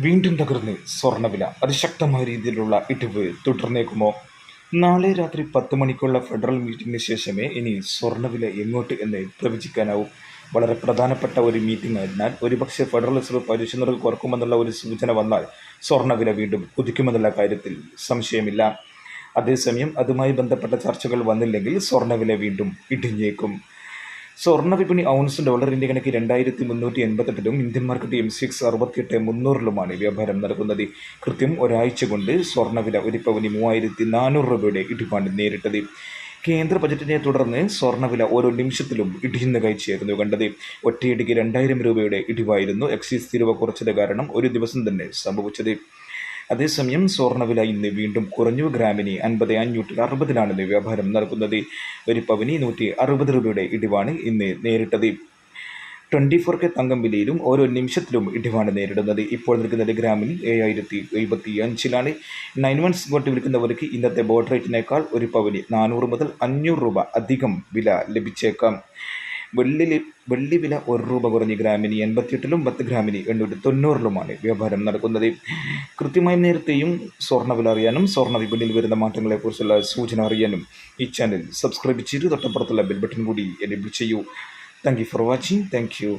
വീണ്ടും തകർന്ന് സ്വർണ്ണവില. അതിശക്തമായ രീതിയിലുള്ള ഇടിവ് തുടർന്നേക്കുമോ? നാളെ രാത്രി 10 മണിക്കുള്ള ഫെഡറൽ മീറ്റിംഗിന് ശേഷമേ ഇനി സ്വർണ്ണവില എങ്ങോട്ട് എന്ന് പ്രവചിക്കാനാവൂ. വളരെ പ്രധാനപ്പെട്ട ഒരു മീറ്റിംഗ് ആയതിനാൽ ഒരുപക്ഷെ ഫെഡറൽ റിസർവ് പലിശ നിരക്ക് കുറക്കുമെന്നുള്ള ഒരു സൂചന വന്നാൽ സ്വർണ്ണവില വീണ്ടും കുതിക്കുമെന്നുള്ള കാര്യത്തിൽ സംശയമില്ല. അതേസമയം അതുമായി ബന്ധപ്പെട്ട ചർച്ചകൾ വന്നില്ലെങ്കിൽ സ്വർണ്ണവില വീണ്ടും ഇടിഞ്ഞേക്കും. സ്വർണ്ണ വിപണി ഔൺസ് ഡോളർ ഇന്ത്യ കണക്ക് 2388 ഇന്ത്യൻ മാർക്കറ്റ് MCX 68,300 വ്യാപാരം നടക്കുന്നത്. കൃത്യം ഒരാഴ്ച കൊണ്ട് സ്വർണ്ണവില ഒരു പവന് 3400 രൂപയുടെ ഇടിവാണ് നേരിട്ടത്. കേന്ദ്ര ബജറ്റിനെ തുടർന്ന് സ്വർണ്ണവില ഓരോ നിമിഷത്തിലും ഇടിയുന്ന കാഴ്ചയായിരുന്നു കണ്ടത്. ഒറ്റയടിക്ക് 2000 രൂപയുടെ ഇടിവായിരുന്നു എക്സൈസ് തീരുവ കുറച്ചത് കാരണം ഒരു ദിവസം തന്നെ സംഭവിച്ചത്. അതേസമയം സ്വർണ്ണവില ഇന്ന് വീണ്ടും കുറഞ്ഞു. ഗ്രാമിന് 50,560 വ്യാപാരം നടക്കുന്നത്. ഒരു പവന് 160 രൂപയുടെ ഇടിവാണ് ഇന്ന് നേരിട്ടത്. 24K തങ്കം വിലയിലും ഓരോ നിമിഷത്തിലും ഇടിവാണ് നേരിടുന്നത്. ഇപ്പോൾ നിൽക്കുന്നത് ഗ്രാമിന് 7075 9 ഗോൾഡ് വിൽക്കുന്നവർക്ക് ഇന്നത്തെ ബോർഡ് റേറ്റിനേക്കാൾ ഒരു പവന് 400 മുതൽ 500 രൂപ അധികം വില ലഭിച്ചേക്കാം. വെള്ളി വില 1 രൂപ കുറഞ്ഞ് ഗ്രാമിന് 88 10 ഗ്രാമിന് 890 വ്യാപാരം നടക്കുന്നത്. കൃത്യമായി നേരത്തെയും സ്വർണ്ണവില അറിയാനും സ്വർണ്ണ വിപണിയിൽ വരുന്ന മാറ്റങ്ങളെക്കുറിച്ചുള്ള സൂചന അറിയാനും ഈ ചാനൽ സബ്സ്ക്രൈബ് ചെയ്ത് തൊട്ടപ്പുറത്തുള്ള ബെൽ ബട്ടൺ കൂടി എനേബിൾ ചെയ്യൂ. Thank you for watching. Thank you.